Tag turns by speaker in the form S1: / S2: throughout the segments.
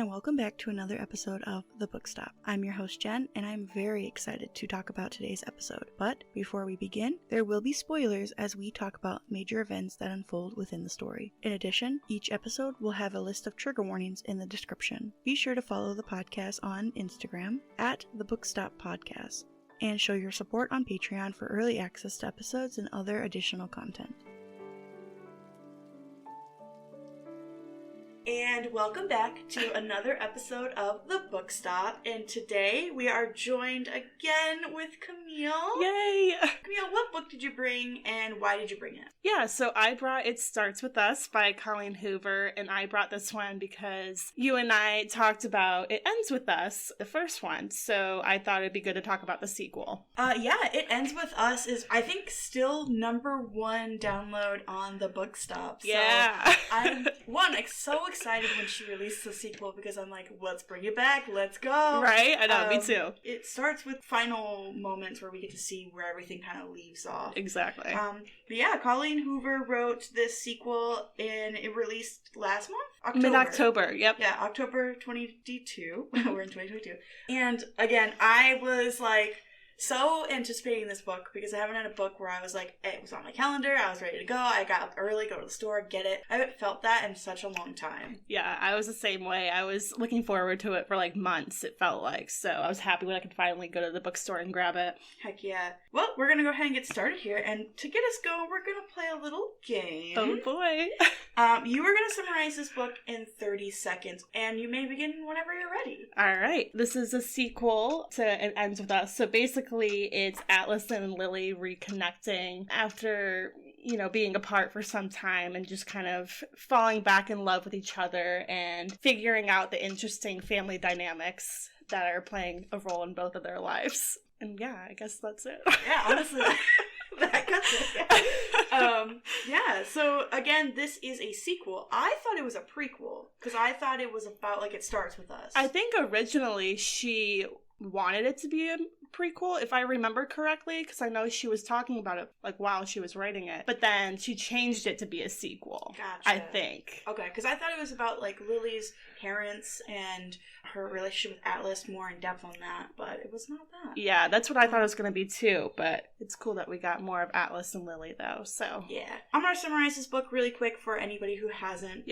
S1: and welcome back to another episode of The Book Stop. I'm your host Jen, and I'm very excited to talk about today's episode. But before we begin, there will be spoilers as we talk about major events that unfold within the story. In addition, each episode will have a list of trigger warnings in the description. Be sure to follow the podcast on Instagram at The Book Stop Podcast, and show your support on Patreon for early access to episodes and other additional content. And welcome back to another episode of The Book Stop. And today we are joined again with Kamille.
S2: Yay!
S1: Kamille, what book did you bring and why did you bring it?
S2: Yeah, so I brought It Starts With Us by Colleen Hoover, and I brought this one because you and I talked about It Ends With Us, the first one, so I thought it'd be good to talk about the sequel.
S1: Yeah, It Ends With Us is, I think, still #1 download on The Book Stop. So
S2: Yeah.
S1: I'm, so excited when she released the sequel because I'm like, let's bring it back, let's go.
S2: Right? I know, me too.
S1: It starts with final moments where we get to see where everything kind of leaves off.
S2: Exactly.
S1: But yeah, Colleen Hoover wrote this sequel and it released last month? October.
S2: Mid-October, yep.
S1: Yeah, October 2022. We're in 2022. And again, I was like so anticipating this book because I haven't had a book where I was like, it was on my calendar, I was ready to go, I got up early, go to the store, get it. I haven't felt that in such a long time.
S2: Yeah, I was the same way. I was looking forward to it for like months, it felt like. So I was happy when I could finally go to the bookstore and grab it.
S1: Heck yeah. Well, we're going to go ahead and get started here. And to get us going, we're going to play a little game.
S2: Oh boy.
S1: You are going to summarize this book in 30 seconds. And you may begin whenever you're ready.
S2: All right. This is a sequel to It Ends With Us. So basically, it's Atlas and Lily reconnecting after, you know, being apart for some time and just kind of falling back in love with each other and figuring out the interesting family dynamics that are playing a role in both of their lives. And yeah, I guess that's it.
S1: Yeah, honestly, that cuts it. Yeah, so again, this is a sequel. I thought it was a prequel because I thought it was about, like, It Starts With Us.
S2: I think originally she wanted it to be a prequel, if I remember correctly, because I know she was talking about it like while she was writing it, but then she changed it to be a sequel.
S1: Gotcha.
S2: I think.
S1: Okay, because I thought it was about like Lily's parents and her relationship with Atlas, more in depth on that, but it was not that.
S2: Yeah, that's what I thought it was going to be too, but it's cool that we got more of Atlas and Lily though, so.
S1: Yeah. I'm going to summarize this book really quick for anybody who hasn't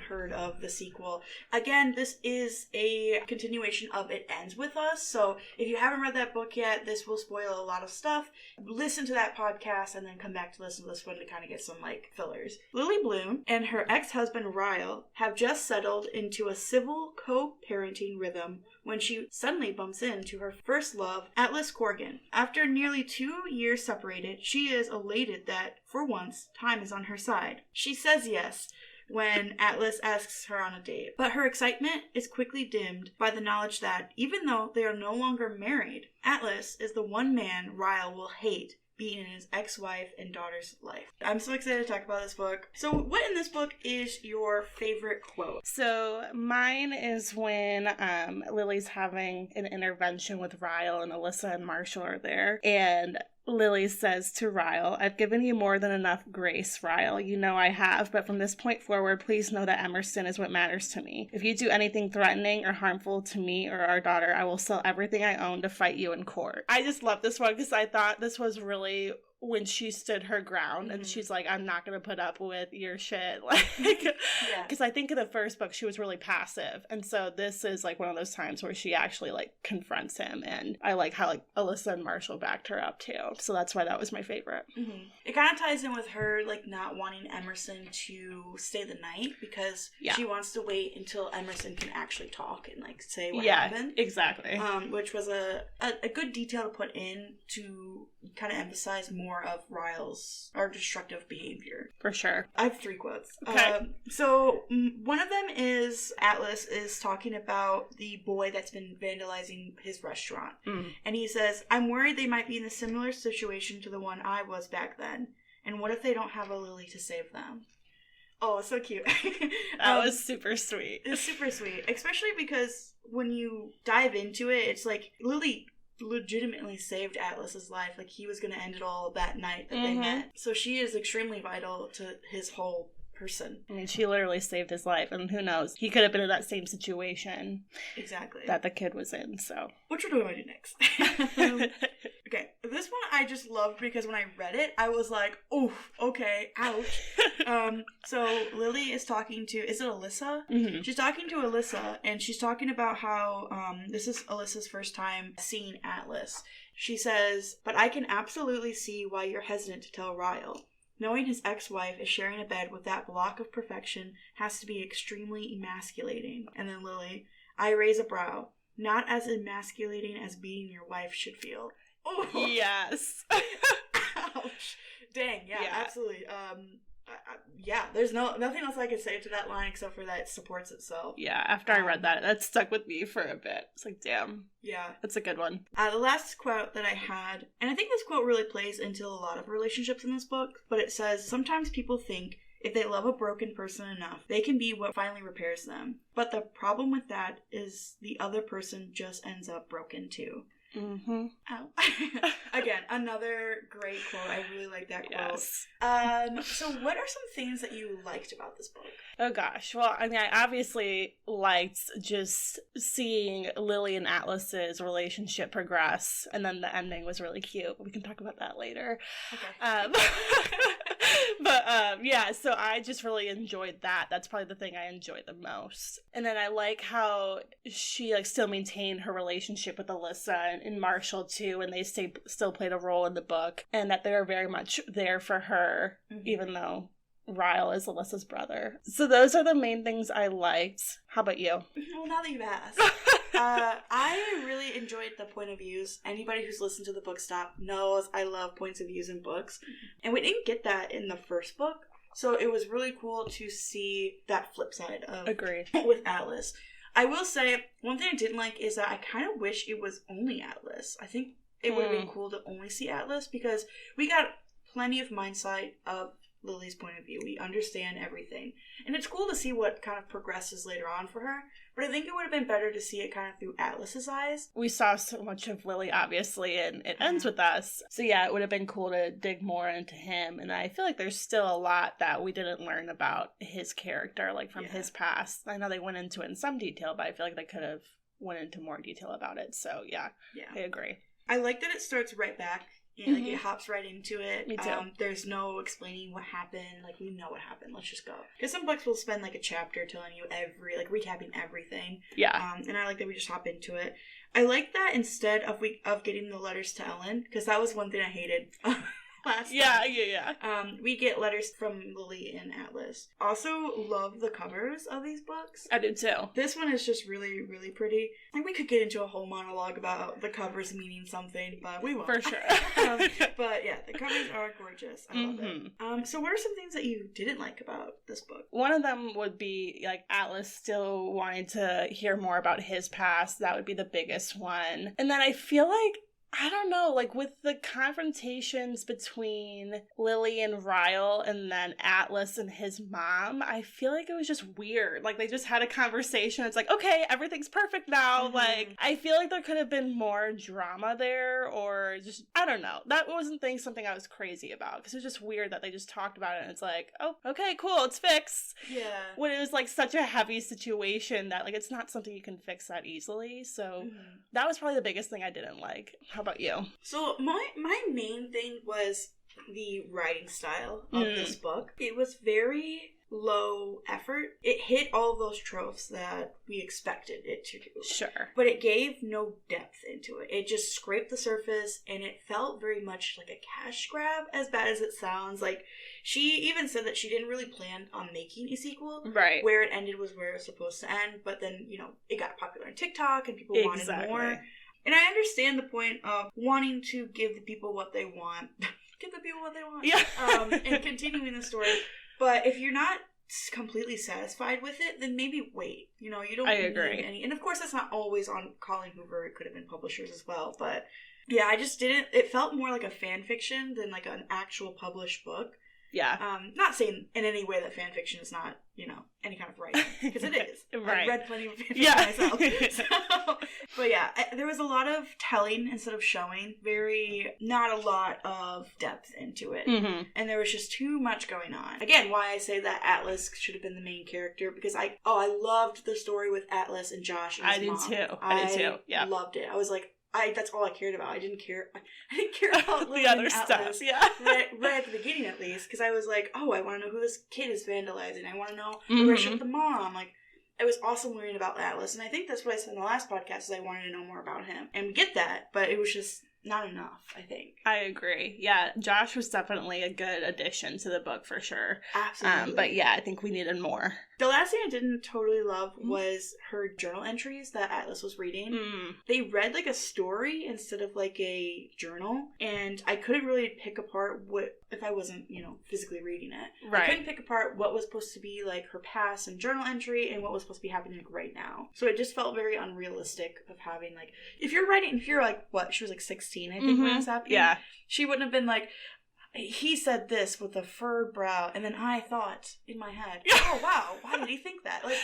S1: heard of the sequel. Again, this is a continuation of It Ends With Us, so if you haven't read that book yet, this will spoil a lot of stuff. Listen to that podcast and then come back to listen to this one to kind of get some like fillers. Lily Bloom and her ex-husband Ryle have just settled into a civil co-parenting rhythm when she suddenly bumps into her first love, Atlas Corrigan. After nearly 2 years separated, she is elated that, for once, time is on her side. She says yes when Atlas asks her on a date. But her excitement is quickly dimmed by the knowledge that, even though they are no longer married, Atlas is the one man Ryle will hate being in his ex-wife and daughter's life. I'm so excited to talk about this book. So what in this book is your favorite quote?
S2: So mine is when Lily's having an intervention with Ryle and Alyssa and Marshall are there, and Lily says to Ryle, "I've given you more than enough grace, Ryle. You know I have, but from this point forward, please know that Emerson is what matters to me. If you do anything threatening or harmful to me or our daughter, I will sell everything I own to fight you in court." I just love this one because I thought this was really when she stood her ground and she's like, I'm not going to put up with your shit. Like, because I think in the first book she was really passive. And so this is like one of those times where she actually like confronts him. And I like how like Alyssa and Marshall backed her up too. So that's why that was my favorite.
S1: Mm-hmm. It kind of ties in with her like not wanting Emerson to stay the night because she wants to wait until Emerson can actually talk and like say what happened.
S2: Exactly.
S1: Which was a good detail to put in to kind of emphasize more of Ryle's destructive behavior.
S2: For sure.
S1: I have 3 quotes.
S2: Okay.
S1: So one of them is Atlas is talking about the boy that's been vandalizing his restaurant. And he says, "I'm worried they might be in a similar situation to the one I was back then. And what if they don't have a Lily to save them?" Oh, so cute.
S2: That was super sweet.
S1: It's super sweet. Especially because when you dive into it, it's like Lily legitimately saved Atlas's life. Like he was going to end it all that night that they met. So she is extremely vital to his whole person.
S2: I mean, she literally saved his life, and who knows? He could have been in that same situation.
S1: Exactly.
S2: That the kid was in, so.
S1: Which one do I do next? Okay, this one I just loved because when I read it, I was like, oof, okay, ouch. So Lily is talking to, is it Alyssa?
S2: Mm-hmm.
S1: She's talking to Alyssa, and she's talking about how this is Alyssa's first time seeing Atlas. She says, but I can absolutely see why you're hesitant to tell Ryle. Knowing his ex-wife is sharing a bed with that block of perfection has to be extremely emasculating. And then Lily, I raise a brow. Not as emasculating as beating your wife should feel. Oh.
S2: Yes.
S1: Ouch. Dang, yeah, absolutely. Yeah, there's nothing else I can say to that line except for that it supports itself.
S2: Yeah, after I read that stuck with me for a bit. It's like, damn.
S1: Yeah.
S2: That's a good one.
S1: The last quote that I had, and I think this quote really plays into a lot of relationships in this book, but it says, sometimes people think if they love a broken person enough, they can be what finally repairs them. But the problem with that is the other person just ends up broken too.
S2: Mm-hmm.
S1: Ow. Again, another great quote. I really like that quote.
S2: Yes.
S1: So what are some things that you liked about this book?
S2: Oh gosh. Well, I mean, I obviously liked just seeing Lily and Atlas's relationship progress, and then the ending was really cute. We can talk about that later.
S1: Okay.
S2: But yeah, so I just really enjoyed that. That's probably the thing I enjoyed the most. And then I like how she still maintained her relationship with Alyssa and Marshall too, and they still played a role in the book, and that they're very much there for her, even though Ryle is Alyssa's brother. So those are the main things I liked. How about you?
S1: Well, now that you've asked. I really enjoyed the point of views. Anybody who's listened to the book stop knows I love points of views in books. And we didn't get that in the first book. So it was really cool to see that flip side of
S2: Agreed.
S1: With Atlas. I will say, one thing I didn't like is that I kind of wish it was only Atlas. I think it would have been cool to only see Atlas because we got plenty of mindsight of Lily's point of view. We understand everything. And it's cool to see what kind of progresses later on for her. But I think it would have been better to see it kind of through Atlas's eyes.
S2: We saw so much of Lily, obviously, and it ends with us. So yeah, it would have been cool to dig more into him. And I feel like there's still a lot that we didn't learn about his character, from his past. I know they went into it in some detail, but I feel like they could have went into more detail about it. So yeah, I agree.
S1: I like that it starts right back. Yeah, it hops right into it.
S2: Me too.
S1: There's no explaining what happened. We know what happened. Let's just go. Because some books will spend a chapter telling you recapping everything.
S2: Yeah.
S1: And I like that we just hop into it. I like that instead of getting the letters to Ellen, because that was one thing I hated last time. We get letters from Lily and Atlas. Also, love the covers of these books.
S2: I do too.
S1: This one is just really, really pretty. We could get into a whole monologue about the covers meaning something, but we won't.
S2: For sure.
S1: But yeah, the covers are gorgeous. I love it. So what are some things that you didn't like about this book?
S2: One of them would be Atlas still wanting to hear more about his past. That would be the biggest one. And then I feel I don't know, with the confrontations between Lily and Ryle and then Atlas and his mom, I feel like it was just weird. They just had a conversation. It's okay, everything's perfect now. I feel like there could have been more drama there, or just, I don't know. That wasn't something I was crazy about, because it was just weird that they just talked about it and it's oh, okay, cool, it's fixed.
S1: Yeah.
S2: When it was such a heavy situation that it's not something you can fix that easily. So that was probably the biggest thing I didn't like. How about you?
S1: So my main thing was the writing style of this book. It was very low effort. It hit all of those tropes that we expected it to do.
S2: Sure.
S1: But it gave no depth into it. It just scraped the surface, and it felt very much like a cash grab, as bad as it sounds. She even said that she didn't really plan on making a sequel.
S2: Right.
S1: Where it ended was where it was supposed to end, but then, it got popular on TikTok, and people wanted more. And I understand the point of wanting to give the people what they want. Give the people what they want.
S2: Yeah.
S1: And continuing the story. But if you're not completely satisfied with it, then maybe wait. You don't
S2: I
S1: need
S2: agree.
S1: any. And of course, that's not always on Colleen Hoover. It could have been publishers as well. But yeah, I just didn't. It felt more like a fan fiction than an actual published book.
S2: Yeah.
S1: Not saying in any way that fan fiction is not, any kind of writing, because it is.
S2: Right.
S1: I've read plenty of fan fiction myself. But yeah, there was a lot of telling instead of showing. Not a lot of depth into it.
S2: Mm-hmm.
S1: And there was just too much going on. Again, why I say that Atlas should have been the main character, because I loved the story with Atlas and Josh and his mom.
S2: I did too. Yeah.
S1: Loved it. I was like, that's all I cared about. I didn't care about
S2: the other stuff. Yeah.
S1: right at the beginning, at least, because I was like, I want to know who this kid is vandalizing. I want to know the
S2: Mm-hmm.
S1: relationship with the mom. Like, it was awesome learning about Atlas, and I think that's what I said in the last podcast, is I wanted to know more about him, and we get that, but it was just not enough, I think.
S2: I agree. Yeah, Josh was definitely a good addition to the book for sure.
S1: Absolutely.
S2: But yeah, I think we needed more.
S1: The last thing I didn't totally love was her journal entries that Atlas was reading. They read like a story instead of like a journal, and I couldn't really pick apart what, if I wasn't, physically reading it.
S2: Right.
S1: I couldn't pick apart what was supposed to be like her past and journal entry and what was supposed to be happening like right now. So it just felt very unrealistic of having like, if you're like, what, she was like 16, I think, when this happened.
S2: Yeah.
S1: She wouldn't have been like, he said this with a furrowed brow, and then I thought in my head, oh wow, why did he think that? Like,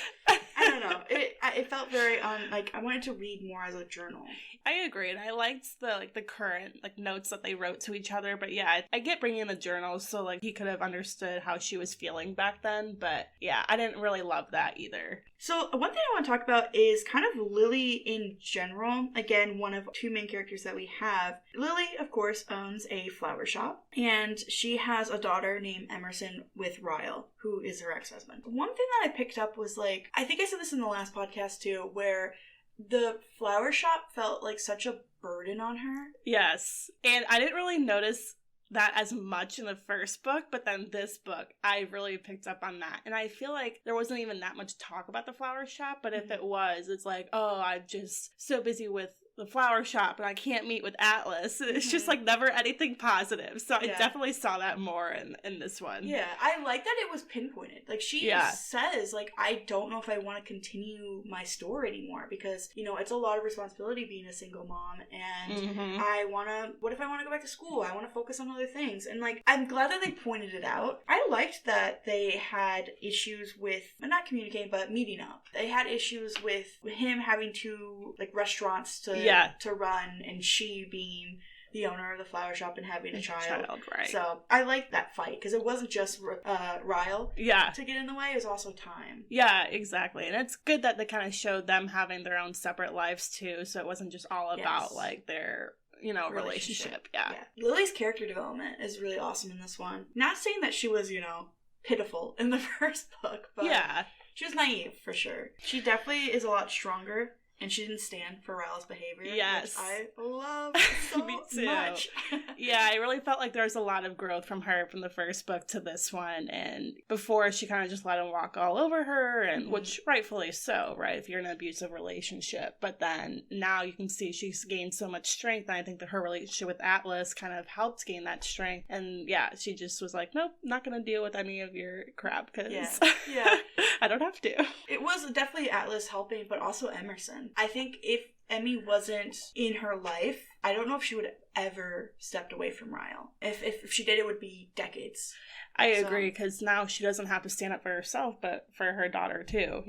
S1: I don't know. It felt very like I wanted to read more as a journal.
S2: I agree, and I liked the current notes that they wrote to each other. But yeah, I get bringing the journals, so like he could have understood how she was feeling back then. But yeah, I didn't really love that either.
S1: So one thing I want to talk about is kind of Lily in general. Again, one of two main characters that we have. Lily, of course, owns a flower shop, and she has a daughter named Emerson with Ryle, who is her ex-husband. One thing that I picked up was like, I think I said this in the last podcast too, where the flower shop felt like such a burden on her.
S2: Yes. And I didn't really notice that as much in the first book, but then this book, I really picked up on that. And I feel like there wasn't even that much talk about the flower shop, but if it was, it's like, I'm just so busy with the flower shop and I can't meet with Atlas. It's just like never anything positive. So I definitely saw that more in this one.
S1: Yeah, I like that it was pinpointed. Like she says, like, I don't know if I want to continue my story anymore because, it's a lot of responsibility being a single mom, and what if I want to go back to school? I want to focus on other things. And like, I'm glad that they pointed it out. I liked that they had issues with, not communicating, but meeting up. They had issues with him having two like restaurants to run, and she being the owner of the flower shop and having a child.
S2: Right.
S1: So I liked that fight because it wasn't just Ryle to get in the way, it was also time.
S2: Yeah, exactly. And it's good that they kind of showed them having their own separate lives too, so it wasn't just all about like their relationship. Yeah.
S1: Lily's character development is really awesome in this one. Not saying that she was, pitiful in the first book, but she was naive for sure. She definitely is a lot stronger. And she didn't stand for Ryle's behavior, which I love so
S2: Me too.
S1: much.
S2: Yeah, I really felt like there was a lot of growth from her from the first book to this one. And before, she kind of just let him walk all over her, and which rightfully so, right, if you're in an abusive relationship. But then now you can see she's gained so much strength, and I think that her relationship with Atlas kind of helped gain that strength. And yeah, she just was like, nope, not going to deal with any of your crap, because I don't have to.
S1: It was definitely Atlas helping, but also Emerson. I think if Emmy wasn't in her life, I don't know if she would have ever stepped away from Ryle. If she did, it would be decades.
S2: I agree, because now she doesn't have to stand up for herself, but for her daughter too,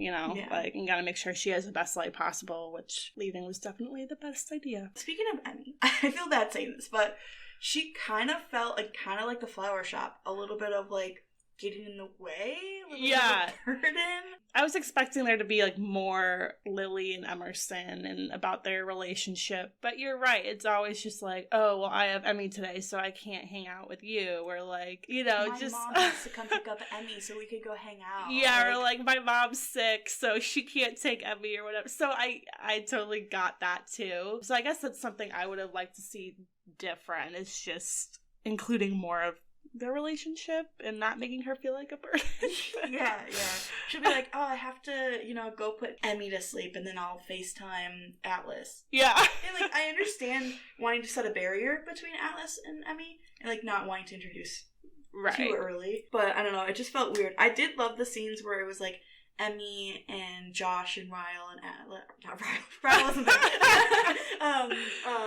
S2: like, you gotta make sure she has the best life possible, which leaving was definitely the best idea.
S1: Speaking of Emmy, I feel bad saying this, but she kind of felt like the flower shop, a little bit of like getting in the way, a little bit of a burden.
S2: I was expecting there to be like more Lily and Emerson and about their relationship, but you're right, it's always just like, oh, well, I have Emmy today, so I can't hang out with you, or like,
S1: my mom has to come pick up Emmy so we could go hang out.
S2: Yeah, or like my mom's sick, so she can't take Emmy or whatever. So I totally got that too. So I guess that's something I would have liked to see different. It's just including more of their relationship and not making her feel like a burden.
S1: yeah. She'll be like, oh, I have to, go put Emmy to sleep, and then I'll FaceTime Atlas.
S2: Yeah.
S1: And like, I understand wanting to set a barrier between Atlas and Emmy, and like not wanting to introduce too early. But I don't know, it just felt weird. I did love the scenes where it was like Emmy and Josh and Ryle and Atlas. Not Ryle. Ryle wasn't there.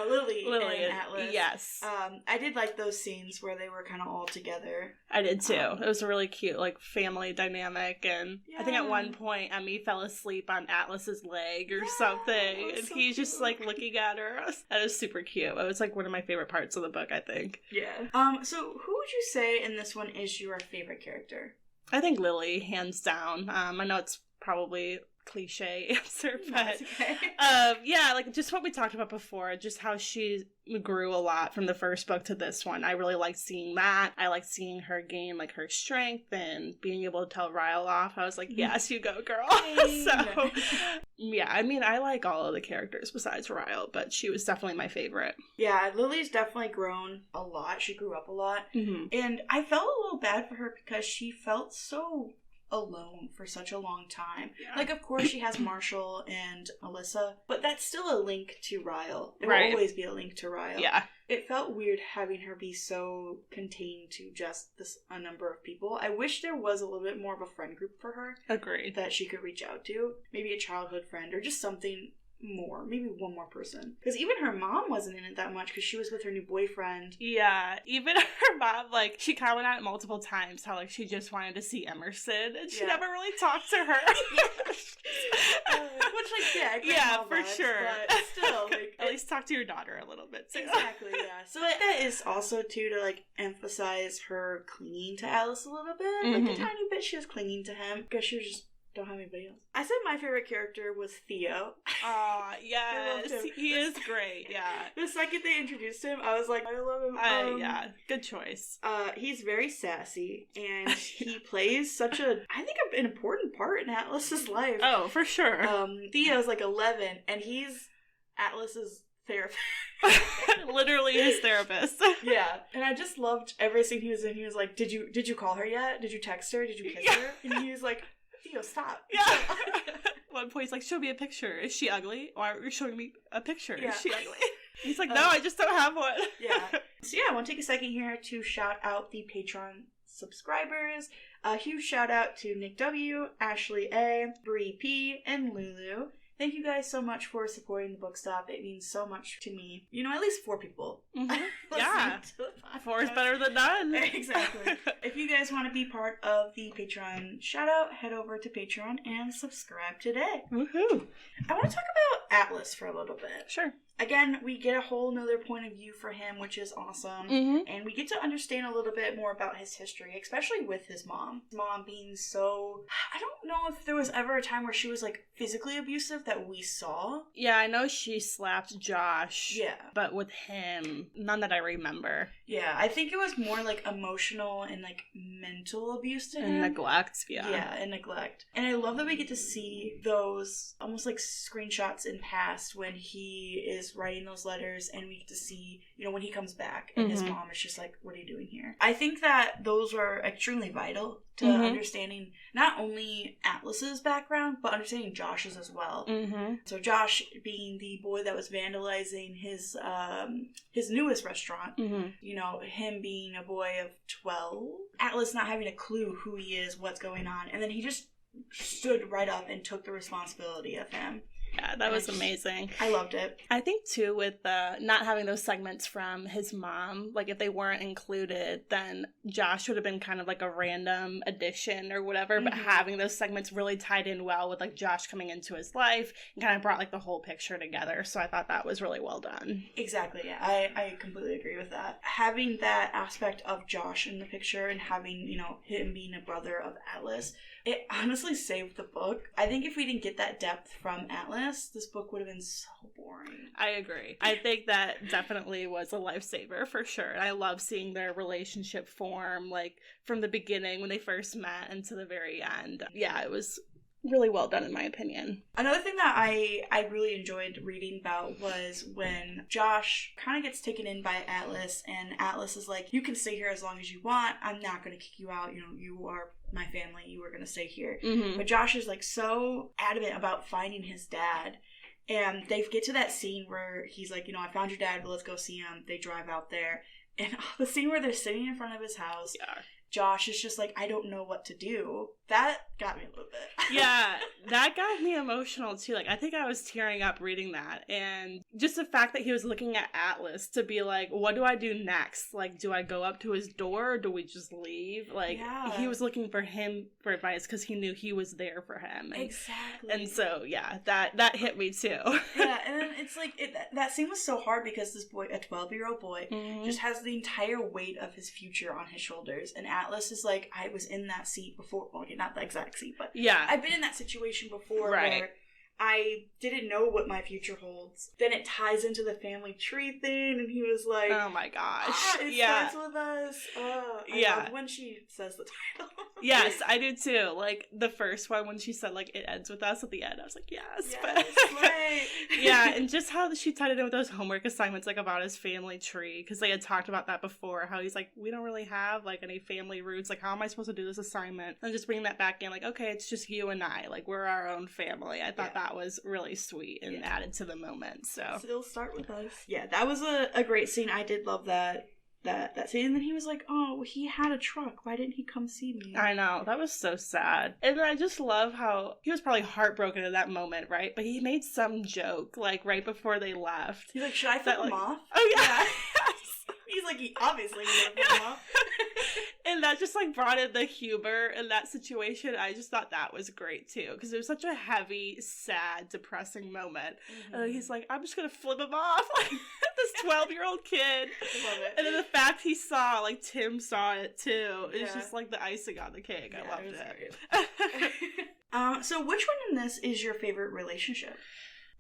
S1: Lily and Atlas.
S2: Yes.
S1: I did like those scenes where they were kind of all together.
S2: I did too. It was a really cute, like, family dynamic, and I think at one point Emmy fell asleep on Atlas's leg or something, and
S1: so
S2: he's
S1: cute.
S2: just, like, looking at her. That was super cute. It was, like, one of my favorite parts of the book, I think.
S1: Yeah. So who would you say in this one is your favorite character?
S2: I think Lily, hands down. I know it's probably cliche answer, but
S1: okay.
S2: Yeah, like just what we talked about before, just how she grew a lot from the first book to this one. I really liked seeing that. I liked seeing her gain like her strength and being able to tell Ryle off. I was like, yes, you go, girl. So yeah, I mean, I like all of the characters besides Ryle, but she was definitely my favorite.
S1: Yeah, Lily's definitely grown a lot. She grew up a lot.
S2: Mm-hmm.
S1: And I felt a little bad for her because she felt so alone for such a long time. Yeah. Like, of course, she has Marshall and Alyssa, but that's still a link to Ryle. It will always be a link to Ryle.
S2: Yeah.
S1: It felt weird having her be so contained to just a number of people. I wish there was a little bit more of a friend group for her.
S2: Agreed.
S1: That she could reach out to. Maybe a childhood friend or just something more, maybe one more person, because even her mom wasn't in it that much because she was with her new boyfriend.
S2: Yeah, even her mom, like, she commented on it multiple times how like she just wanted to see Emerson and she never really talked to her.
S1: Which, like, yeah,
S2: for
S1: vibes,
S2: sure,
S1: but still, like,
S2: at least talk to your daughter a little bit too.
S1: Exactly, yeah. So that is also too to like emphasize her clinging to Alice a little bit, like a tiny bit. She was clinging to him because she was just don't have anybody else. I said my favorite character was Theo.
S2: Yes. He is great, yeah. The
S1: second they introduced him, I was like, I love him.
S2: Yeah, good choice.
S1: He's very sassy, and he plays such an important part in Atlas's life.
S2: Oh, for sure.
S1: Theo's like 11, and he's Atlas's therapist.
S2: Literally his therapist.
S1: Yeah. And I just loved every scene he was in. He was like, Did you call her yet? Did you text her? Did you kiss her? And he was like, Theo, stop.
S2: Yeah. One point he's like, show me a picture. Is she ugly? Why are you showing me a picture? Yeah. Is she ugly? He's like, no, I just don't have one.
S1: Yeah. So yeah, I want to take a second here to shout out the Patreon subscribers. A huge shout out to Nick W, Ashley A, Bree P, and Lulu. Thank you guys so much for supporting the book stop. It means so much to me. You know, at least 4 people.
S2: Mm-hmm. Yeah. 4 is better than none.
S1: Exactly. If you guys want to be part of the Patreon shout out, head over to Patreon and subscribe today.
S2: Woohoo.
S1: I want to talk about Atlas for a little bit.
S2: Sure.
S1: Again, we get a whole nother point of view for him, which is awesome.
S2: Mm-hmm.
S1: And we get to understand a little bit more about his history, especially with his mom. His mom being so... I don't know if there was ever a time where she was, like, physically abusive that we saw.
S2: Yeah, I know she slapped Josh.
S1: Yeah.
S2: But with him, none that I remember.
S1: Yeah, I think it was more, like, emotional and, like, mental abuse to him.
S2: And neglect, yeah.
S1: Yeah, and neglect. And I love that we get to see those almost, like, screenshots in past when he is writing those letters, and we get to see, you know, when he comes back and his mom is just like, what are you doing here? I think that those are extremely vital to understanding not only Atlas's background, but understanding Josh's as well. So Josh being the boy that was vandalizing his newest restaurant, you know, him being a boy of 12, Atlas not having a clue who he is, what's going on, and then he just stood right up and took the responsibility of him.
S2: Yeah, that was amazing.
S1: I loved it.
S2: I think, too, with not having those segments from his mom, like, if they weren't included, then Josh would have been kind of like a random addition or whatever, but having those segments really tied in well with, like, Josh coming into his life and kind of brought, like, the whole picture together. So I thought that was really well done.
S1: Exactly, yeah. I completely agree with that. Having that aspect of Josh in the picture and having, you know, him being a brother of Atlas, it honestly saved the book. I think if we didn't get that depth from Atlas, this book would have been so boring.
S2: I agree. I think that definitely was a lifesaver for sure. And I love seeing their relationship form, like, from the beginning when they first met and to the very end. Yeah, it was really well done in my opinion.
S1: Another thing that I really enjoyed reading about was when Josh kind of gets taken in by Atlas, and Atlas is like, you can stay here as long as you want. I'm not going to kick you out. You know, you are my family. You are going to stay here. But Josh is like so adamant about finding his dad. And they get to that scene where he's like, you know, I found your dad, but let's go see him. They drive out there. And the scene where they're sitting in front of his house.
S2: Yeah.
S1: Josh is just like, I don't know what to do. That got me a little bit.
S2: Yeah, that got me emotional too. Like, I think I was tearing up reading that. And just the fact that he was looking at Atlas to be like, what do I do next? Like, do I go up to his door or do we just leave? Like, he was looking for him for advice because he knew he was there for him.
S1: Exactly.
S2: And so, yeah, that hit me too.
S1: Yeah, and then it's like, that scene was so hard because this boy, a 12-year-old boy, just has the entire weight of his future on his shoulders. And Atlas is like, I was in that seat before. Well, okay, not the exact seat, but
S2: yeah,
S1: I've been in that situation before where I didn't know what my future holds. Then it ties into the family tree thing, and he was like, oh
S2: my gosh.
S1: It starts with us. I love when she says the title.
S2: Yes, I do too. Like, the first one, when she said, like, it ends with us at the end, I was like, yes.
S1: Right.
S2: Yeah, and just how she tied it in with those homework assignments, like, about his family tree, because they had talked about that before, how he's like, we don't really have, like, any family roots. Like, how am I supposed to do this assignment? And just bringing that back in, like, okay, it's just you and I. Like, we're our own family. I thought that was really sweet and added to the moment, so
S1: it'll start with us. Yeah, that was a great scene. I did love that scene. And then he was like, oh, he had a truck, why didn't he come see me?
S2: I know, that was so sad. And I just love how he was probably heartbroken in that moment, right? But he made some joke, like, right before they left.
S1: He's like, should I flip him off?
S2: Oh yeah.
S1: He's like, he obviously would flip him off.
S2: And that just, like, brought in the humor in that situation. I just thought that was great, too. Because it was such a heavy, sad, depressing moment. And he's like, I'm just going to flip him off. Like, this 12-year-old kid.
S1: I love it.
S2: And then the fact he saw, like, Tim saw it, too. It's just, like, the icing on the cake. I loved
S1: it. So which one in this is your favorite relationship?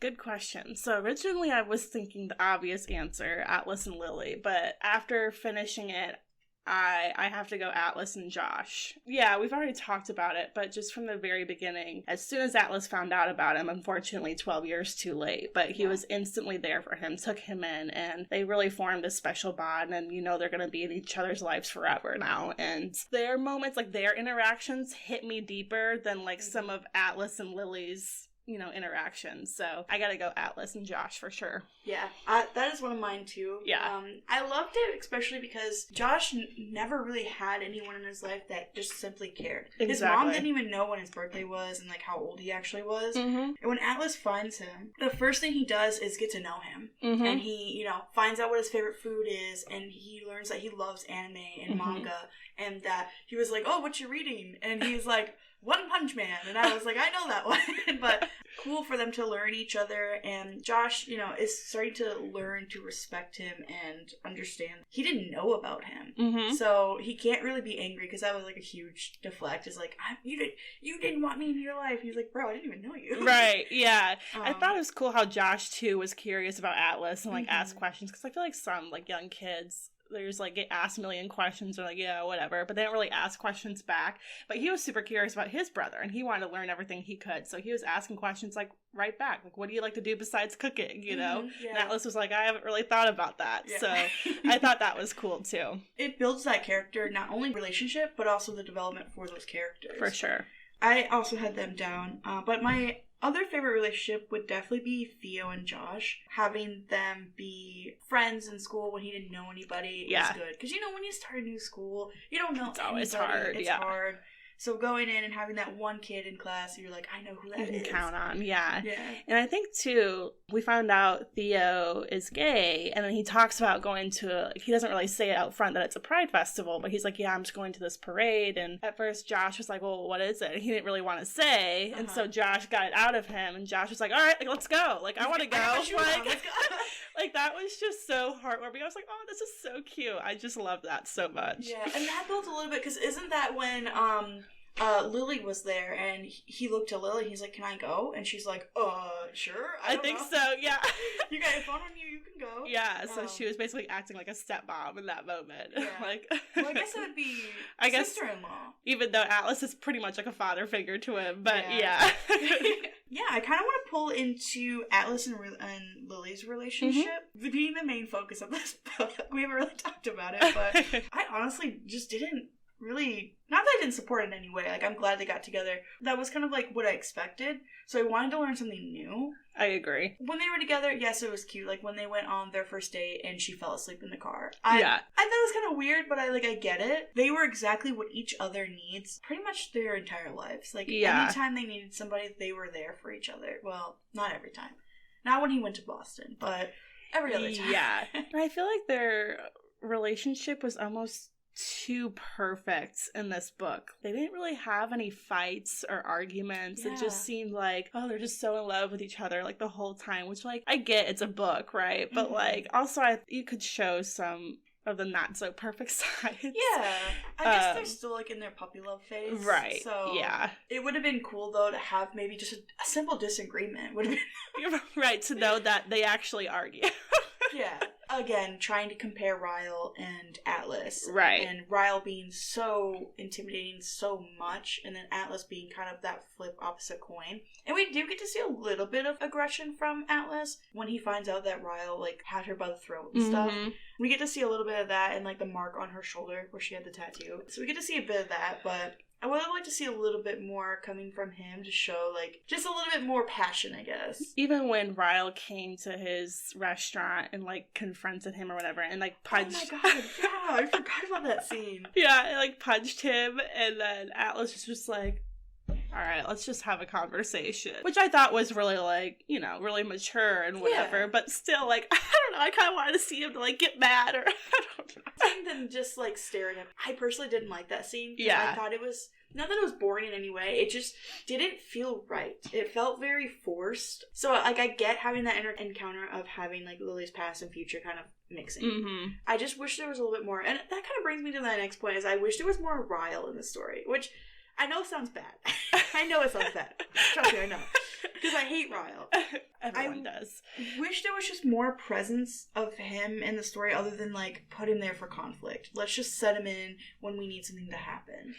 S2: Good question. So originally I was thinking the obvious answer, Atlas and Lily. But after finishing it, I have to go Atlas and Josh. Yeah, we've already talked about it, but just from the very beginning, as soon as Atlas found out about him, unfortunately 12 years too late, but he was instantly there for him, took him in, and they really formed a special bond, and they're going to be in each other's lives forever now. And their moments, like their interactions, hit me deeper than like some of Atlas and Lily's interactions. So I gotta go Atlas and Josh for sure.
S1: Yeah, that is one of mine too.
S2: Yeah.
S1: I loved it, especially because Josh never really had anyone in his life that just simply cared.
S2: Exactly.
S1: His mom didn't even know when his birthday was and like how old he actually was. And when Atlas finds him, the first thing he does is get to know him. And he, finds out what his favorite food is, and he learns that he loves anime and manga, and that he was like, oh, what you reading? And he's like, One Punch Man, and I was like, I know that one. But cool for them to learn each other, and Josh, is starting to learn to respect him and understand he didn't know about him. So he can't really be angry, because that was like a huge deflect. It's like, you didn't want me in your life. He's like, bro, I didn't even know you.
S2: Right, yeah. I thought it was cool how Josh too was curious about Atlas and like asked questions, because I feel like some like young kids, there's like get asked a million questions or like, yeah, whatever, but they don't really ask questions back. But he was super curious about his brother, and he wanted to learn everything he could, so he was asking questions like right back, like, what do you like to do besides cooking, And Atlas was like, I haven't really thought about that. So I thought that was cool too. It
S1: builds that character, not only relationship but also the development for those characters,
S2: for sure.
S1: I also had them down, but my other favorite relationship would definitely be Theo and Josh. Having them be friends in school when he didn't know anybody is good. Because, when you start a new school, you don't know anybody.
S2: Always hard.
S1: It's hard. So going in and having that one kid in class, you're like, I know who that is.
S2: You can count on, yeah. And I think, too, we found out Theo is gay, and then he talks about going to, he doesn't really say it out front that it's a pride festival, but he's like, yeah, I'm just going to this parade. And at first, Josh was like, well, what is it? And he didn't really want to say, and so Josh got it out of him, and Josh was like, all right, like, let's go. Like, I want to go. Like, that was just so heartwarming. I was like, oh, this is so cute. I just love that so much.
S1: Yeah, and that built a little bit, because isn't that when, Lily was there, and he looked to Lily, he's like, can I go? And she's like, sure. I think
S2: so, yeah.
S1: You got your phone on you can go.
S2: Yeah, so she was basically acting like a stepmom in that moment.
S1: Yeah. Well, I guess it would be sister-in-law.
S2: Even though Atlas is pretty much like a father figure to him, but yeah.
S1: Yeah, I kind of want to pull into Atlas and Lily's relationship, being the main focus of this book. We haven't really talked about it, but I honestly just didn't really, not that I didn't support it in any way, like, I'm glad they got together. That was kind of, like, what I expected, so I wanted to learn something new.
S2: I agree.
S1: When they were together, yes, it was cute, like, when they went on their first date and she fell asleep in the car. I thought it was kind of weird, but I get it. They were exactly what each other needs pretty much their entire lives. Like, anytime they needed somebody, they were there for each other. Well, not every time. Not when he went to Boston, but every other time.
S2: Yeah. And I feel like their relationship was almost too perfect in this book. They didn't really have any fights or arguments. Yeah. It just seemed like, oh, they're just so in love with each other, like, the whole time, which, like, I get it's a book, right? But, like, also you could show some of the not so perfect sides.
S1: Yeah. I guess they're still, like, in their puppy love phase.
S2: Right.
S1: So
S2: yeah.
S1: It would have been cool, though, to have maybe just a simple disagreement. Would have been
S2: right, to know that they actually argue.
S1: Yeah. Again, trying to compare Ryle and Atlas.
S2: Right.
S1: And Ryle being so intimidating so much, and then Atlas being kind of that flip opposite coin. And we do get to see a little bit of aggression from Atlas when he finds out that Ryle, like, had her by the throat and stuff. We get to see a little bit of that and, like, the mark on her shoulder where she had the tattoo. So we get to see a bit of that, but I would have liked to see a little bit more coming from him to show, like, just a little bit more passion, I guess.
S2: Even when Ryle came to his restaurant and, like, confronted him or whatever and, like, punched...
S1: Oh my god, yeah, I forgot about that scene.
S2: Yeah, and, like, punched him, and then Atlas was just like, alright, let's just have a conversation. Which I thought was really, like, you know, really mature and whatever, but still, like, I don't know, I kind of wanted to see him to, like, get mad, or I don't know.
S1: And then just, like, stare at him. I personally didn't like that scene.
S2: Yeah.
S1: I thought it was, not that it was boring in any way, it just didn't feel right. It felt very forced. So, like, I get having that encounter of having, like, Lily's past and future kind of mixing. I just wish there was a little bit more, and that kind of brings me to the next point, is I wish there was more Ryle in the story, which... I know it sounds bad. I know it sounds bad. Trust me, I know. Because I hate Ryle.
S2: Everyone does.
S1: Wish there was just more presence of him in the story other than, like, put him there for conflict. Let's just set him in when we need something to happen.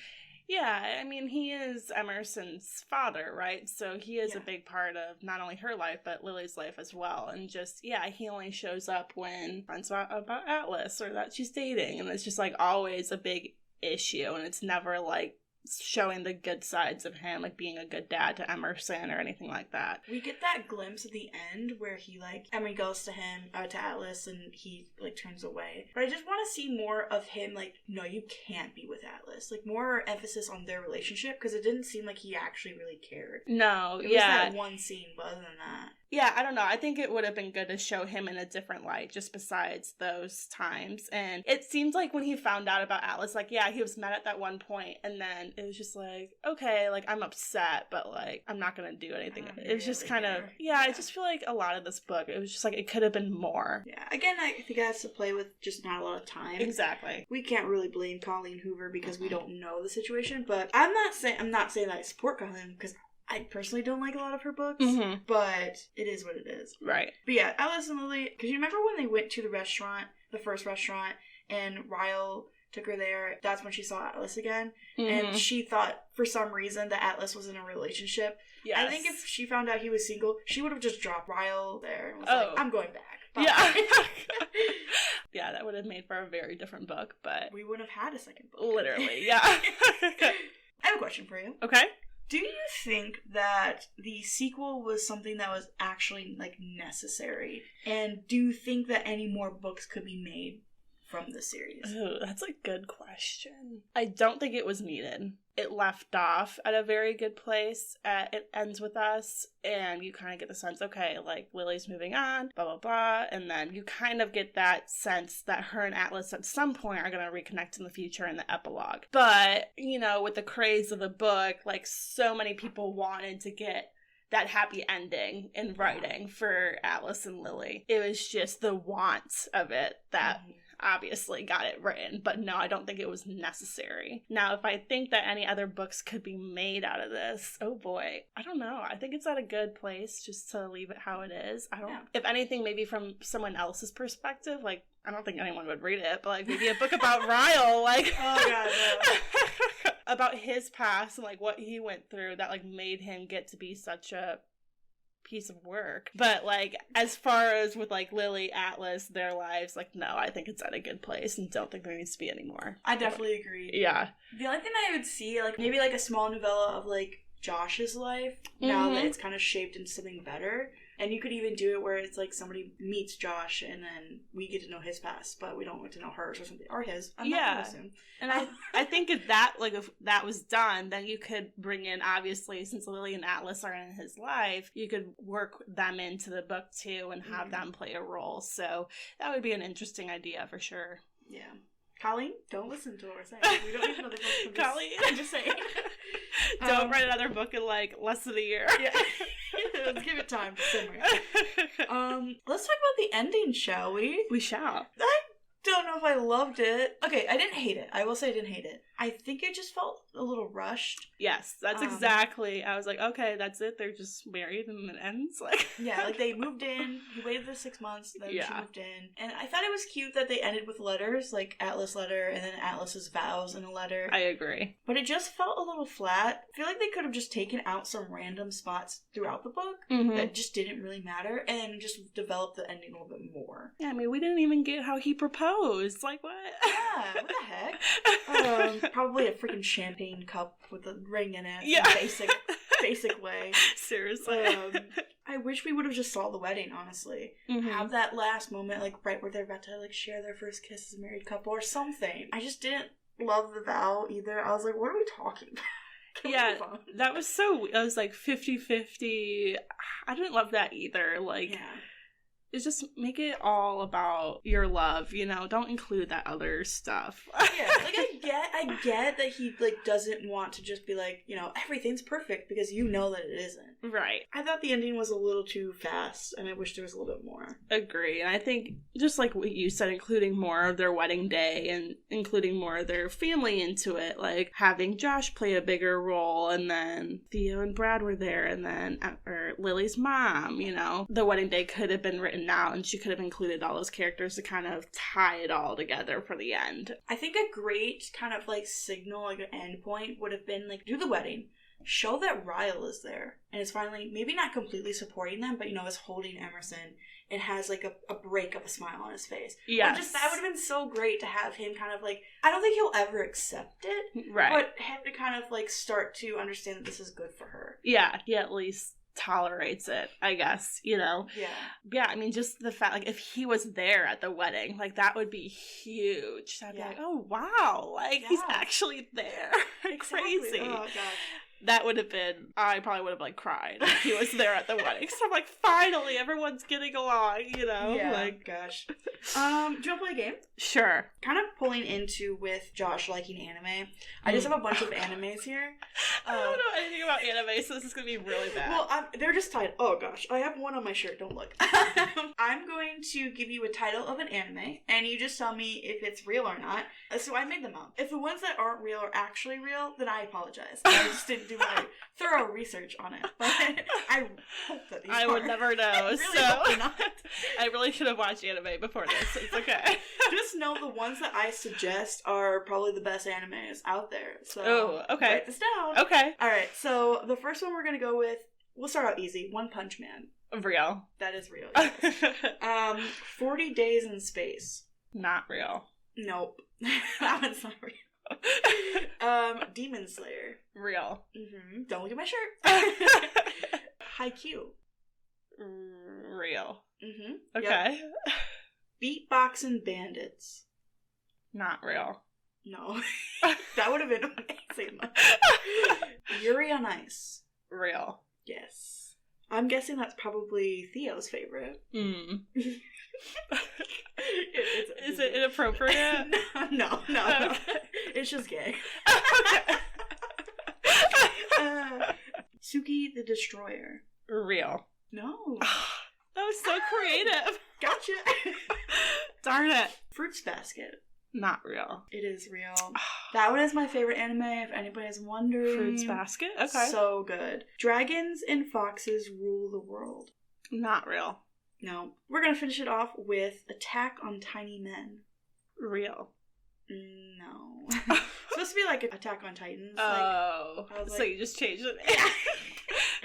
S2: Yeah, I mean, he is Emerson's father, right? So he is a big part of not only her life, but Lily's life as well. And just, he only shows up when friends about Atlas or that she's dating. And it's just, like, always a big issue. And it's never, like, showing the good sides of him, like being a good dad to Emerson or anything like that.
S1: We get that glimpse at the end where he, like, Emery goes to him, to Atlas, and he, like, turns away. But I just want to see more of him, like, no, you can't be with Atlas. Like, more emphasis on their relationship, because it didn't seem like he actually really cared.
S2: No,
S1: it was that one scene, but other than that.
S2: Yeah, I don't know. I think it would have been good to show him in a different light, just besides those times. And it seems like when he found out about Atlas, like, he was mad at that one point, and then it was just like, okay, like, I'm upset, but, like, I'm not gonna do anything. It was just kind of, I just feel like a lot of this book, it was just like, it could have been more. Yeah,
S1: again, I think it has to play with just not a lot of time.
S2: Exactly.
S1: We can't really blame Colleen Hoover because we don't know the situation, but I'm not saying that I support Colleen, because I personally don't like a lot of her books, but it is what it is.
S2: Right.
S1: But yeah, Atlas and Lily, because you remember when they went to the restaurant, the first restaurant, and Ryle took her there, that's when she saw Atlas again, and she thought, for some reason, that Atlas was in a relationship.
S2: Yes.
S1: I think if she found out he was single, she would have just dropped Ryle there and was like, I'm going back. Bye.
S2: Yeah. Yeah, that would have made for a very different book, but...
S1: we wouldn't have had a second book.
S2: Literally, yeah.
S1: I have a question for you.
S2: Okay.
S1: Do you think that the sequel was something that was actually, like, necessary? And do you think that any more books could be made from the series?
S2: Ooh, that's a good question. I don't think it was needed. It left off at a very good place. It ends with us, and you kind of get the sense, okay, like, Lily's moving on, blah, blah, blah, and then you kind of get that sense that her and Atlas at some point are going to reconnect in the future in the epilogue. But, you know, with the craze of the book, like, so many people wanted to get that happy ending in writing for Atlas and Lily. It was just the want of it that... obviously got it written, but no, I don't think it was necessary. Now, if I think that any other books could be made out of this, oh boy, I don't know. I think it's at a good place just to leave it how it is. If anything, maybe from someone else's perspective, like, I don't think anyone would read it, but, like, maybe a book about Ryle, like,
S1: oh god, no.
S2: about his past and, like, what he went through that, like, made him get to be such a piece of work. But, like, as far as with, like, Lily, Atlas, their lives, like, no, I think it's at a good place and don't think there needs to be any more.
S1: I definitely agree.
S2: Yeah.
S1: The only thing I would see, like, maybe, like, a small novella of, like, Josh's life, now that it's kind of shaped into something better. And you could even do it where it's like somebody meets Josh and then we get to know his past, but we don't get to know hers or something, or his. I'm not gonna assume.
S2: And I think if that was done, then you could bring in, obviously, since Lily and Atlas are in his life, you could work them into the book too and have them play a role. So that would be an interesting idea for sure.
S1: Yeah. Colleen, don't listen to what we're saying. We don't need another book.
S2: Colleen,
S1: I'm just saying.
S2: Don't write another book in like less than a year.
S1: Yeah. Let's give it time to simmer. Let's talk about the ending, shall we?
S2: We shall.
S1: I don't know if I loved it. Okay, I didn't hate it. I will say I didn't hate it. I think it just felt a little rushed.
S2: Yes, that's exactly. I was like, okay, that's it. They're just married and it ends. Like,
S1: yeah, like they moved in. He waited the 6 months. Then she moved in, and I thought it was cute that they ended with letters, like Atlas' letter, and then Atlas's vows in a letter.
S2: I agree,
S1: but it just felt a little flat. I feel like they could have just taken out some random spots throughout the book that just didn't really matter, and just developed the ending a little bit more.
S2: Yeah, I mean, we didn't even get how he proposed. Like, what?
S1: Yeah, what the heck? Probably a freaking champagne cup with a ring in it. Yeah. Basic way.
S2: Seriously.
S1: I wish we would have just saw the wedding, honestly. Have that last moment, like, right where they're about to, like, share their first kiss as a married couple or something. I just didn't love the vow either. I was like, what are we talking about?
S2: Yeah, that was so... I was like 50-50. I didn't love that either. Like... Yeah. It's just make it all about your love, you know? Don't include that other stuff.
S1: Yeah, like I get that he like doesn't want to just be like, you know, everything's perfect because you know that it isn't.
S2: Right.
S1: I thought the ending was a little too fast and I wish there was a little bit more.
S2: Agree. And I think just like what you said, including more of their wedding day and including more of their family into it, like having Josh play a bigger role and then Theo and Brad were there and then or Lily's mom, you know. The wedding day could have been written out and she could have included all those characters to kind of tie it all together for the end.
S1: I think a great kind of like signal, like an end point would have been like do the wedding, show that Ryle is there and is finally maybe not completely supporting them, but you know is holding Emerson and has like a break of a smile on his face.
S2: Yes.
S1: Just that would have been so great to have him kind of like, I don't think he'll ever accept it,
S2: right?
S1: But him to kind of like start to understand that this is good for her.
S2: Yeah, he at least tolerates it, I guess, you know. Yeah, I mean, just the fact, like, if he was there at the wedding, like, that would be huge. I'd be like, oh wow, like, he's actually there. Crazy.
S1: Oh gosh.
S2: That would have been, I probably would have, like, cried if he was there at the wedding. So I'm like, finally, everyone's getting along, you know?
S1: Yeah,
S2: like,
S1: gosh. Do you want to play a game?
S2: Sure.
S1: Kind of pulling into with Josh liking anime. I just have a bunch of animes here.
S2: I don't know anything about anime, so this is going to be really bad.
S1: Well, they're just tied. Oh, gosh. I have one on my shirt. Don't look. I'm going to give you a title of an anime, and you just tell me if it's real or not. So I made them up. If the ones that aren't real are actually real, then I apologize. I just didn't do my thorough research on it. But I hope that these
S2: I would never know.
S1: I really hope not.
S2: I really should have watched anime before this. It's okay.
S1: Just know the ones that I suggest are probably the best animes out there. So
S2: okay.
S1: Write this down.
S2: Okay.
S1: Alright, so the first one we're going to go with, we'll start out easy. One Punch Man.
S2: Real.
S1: That is real, yes. 40 Days in Space.
S2: Not real.
S1: Nope. That one's not real. Demon Slayer.
S2: Real.
S1: Don't look at my shirt. Haikyuu.
S2: Real.
S1: Yep.
S2: Okay.
S1: Beatboxing Bandits.
S2: Not real.
S1: No. That would have been amazing. Yuri on Ice.
S2: Real.
S1: Yes. I'm guessing that's probably Theo's favorite.
S2: Is it inappropriate?
S1: No. It's just gay.
S2: Okay.
S1: Suki the Destroyer.
S2: Real.
S1: No.
S2: That was so creative.
S1: Gotcha.
S2: Darn it.
S1: Fruits Basket.
S2: Not real.
S1: It is real. That one is my favorite anime, if anybody is wondering.
S2: Fruits Basket? Okay.
S1: So good. Dragons and Foxes Rule the World.
S2: Not real.
S1: No. We're going to finish it off with Attack on Tiny Men.
S2: Real.
S1: No. It's supposed to be like Attack on Titans.
S2: Oh.
S1: Like,
S2: so you just changed it.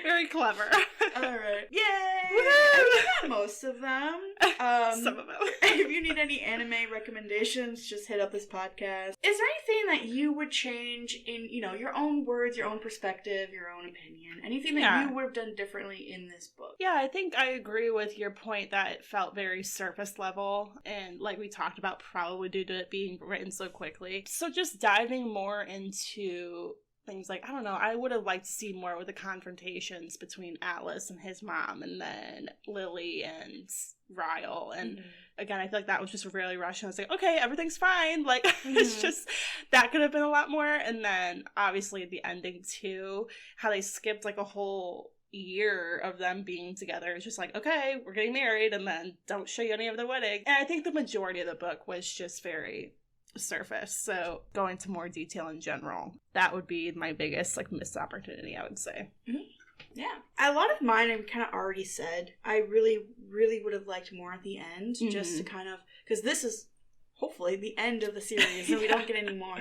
S2: Very clever.
S1: Alright. Yay! I got most of them.
S2: Some of them.
S1: If you need any anime recommendations, just hit up this podcast. Is there anything that you would change in, your own words, your own perspective, your own opinion? Anything that you would have done differently in this book?
S2: Yeah, I think I agree with your point that it felt very surface level, and like we talked about, probably due to it being written so quickly. So just diving more into things like, I don't know, I would have liked to see more with the confrontations between Atlas and his mom, and then Lily and Ryle, and again, I feel like that was just really rushed, and I was like, okay, everything's fine, like, it's just, that could have been a lot more. And then, obviously, the ending, too, how they skipped, like, a whole year of them being together. It's just like, okay, we're getting married, and then don't show you any of the wedding. And I think the majority of the book was just very surface, so going into more detail in general, that would be my biggest, like, missed opportunity, I would say.
S1: Yeah. A lot of mine I've kind of already said. I really, really would have liked more at the end, just to kind of, because this is hopefully the end of the series, so we don't get any more.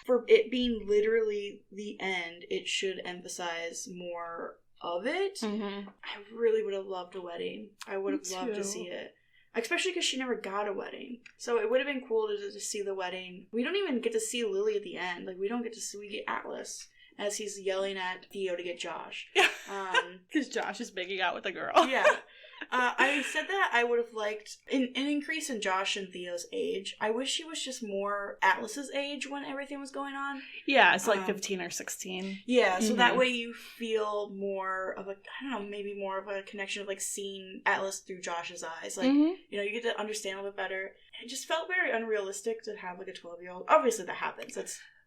S1: For it being literally the end, it should emphasize more of it. I really would have loved a wedding. I would have loved to see it. Especially because she never got a wedding. So it would have been cool to see the wedding. We don't even get to see Lily at the end. Like, we don't get to see, we get Atlas as he's yelling at Theo to get Josh.
S2: Because Josh is making out with a girl.
S1: Yeah. I said that I would have liked an increase in Josh and Theo's age. I wish he was just more Atlas's age when everything was going on.
S2: Yeah, it's like 15 or 16.
S1: Yeah, so that way you feel more of a, I don't know, maybe more of a connection of like seeing Atlas through Josh's eyes. Like, you get to understand a little bit better. It just felt very unrealistic to have like a 12-year-old. Obviously that happens.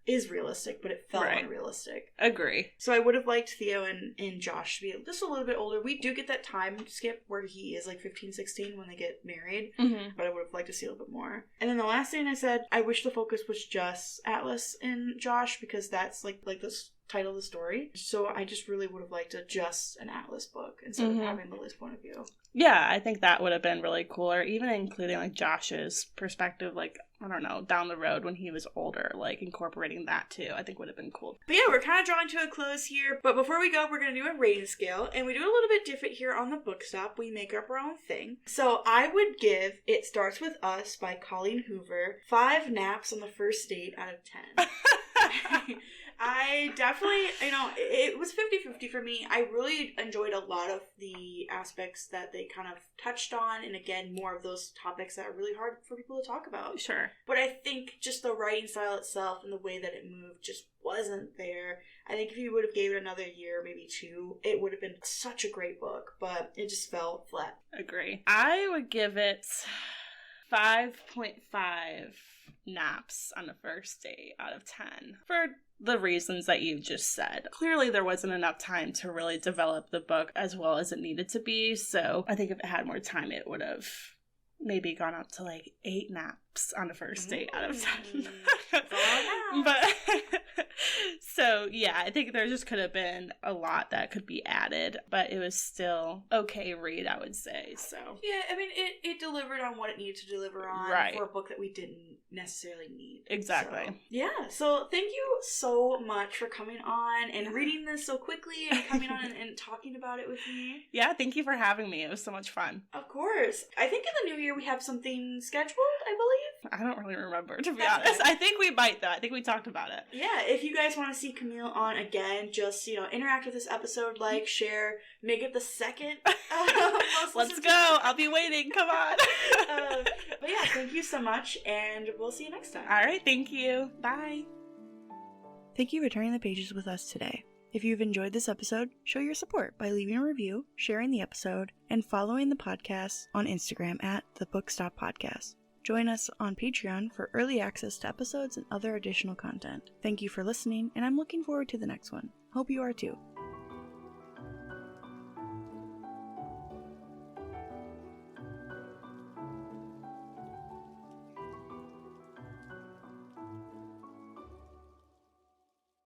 S1: Is realistic, but it felt unrealistic.
S2: Agree.
S1: So I would have liked Theo and Josh to be just a little bit older. We do get that time skip where he is like 15, 16 when they get married, but I would have liked to see a little bit more. And then the last thing I said, I wish the focus was just Atlas and Josh, because that's like this title of the story. So I just really would have liked just an Atlas book instead of having Lily's point of view.
S2: Yeah, I think that would have been really cool, or even including like Josh's perspective, like, I don't know, down the road when he was older, like incorporating that too, I think would have been cool.
S1: But yeah, we're kind of drawing to a close here, but before we go, we're going to do a rating scale, and we do it a little bit different here on the Book Stop. We make up our own thing. So I would give It Starts With Us by Colleen Hoover 5 naps on the first date out of 10. I definitely, it was 50-50 for me. I really enjoyed a lot of the aspects that they kind of touched on, and again, more of those topics that are really hard for people to talk about.
S2: Sure.
S1: But I think just the writing style itself and the way that it moved just wasn't there. I think if you would have gave it another year, maybe 2, it would have been such a great book, but it just fell flat.
S2: Agree. I would give it 5.5 naps on the first date out of 10 for the reasons that you just said. Clearly there wasn't enough time to really develop the book as well as it needed to be, so I think if it had more time it would have maybe gone up to like 8 naps on the first date out of 10. But so yeah, I think there just could have been a lot that could be added, but it was still okay read, I would say. So
S1: yeah, I mean it delivered on what it needed to deliver on for a book that we didn't necessarily need.
S2: Exactly.
S1: So, yeah, so thank you so much for coming on and reading this so quickly and coming on and talking about it with me.
S2: Yeah, thank you for having me. It was so much fun.
S1: Of course. I think in the new year we have something scheduled, I believe.
S2: I don't really remember, to be honest. I think we might, though. I think we talked about it.
S1: Yeah, if you guys want to see Kamille on again, just, interact with this episode, like, share, make it the second.
S2: Let's go. I'll be waiting. Come on.
S1: But yeah, thank you so much, and we'll see you next time.
S2: All right, thank you. Bye.
S1: Thank you for turning the pages with us today. If you've enjoyed this episode, show your support by leaving a review, sharing the episode, and following the podcast on Instagram at The Book Stop Podcast. Join us on Patreon for early access to episodes and other additional content. Thank you for listening, and I'm looking forward to the next one. Hope you are too.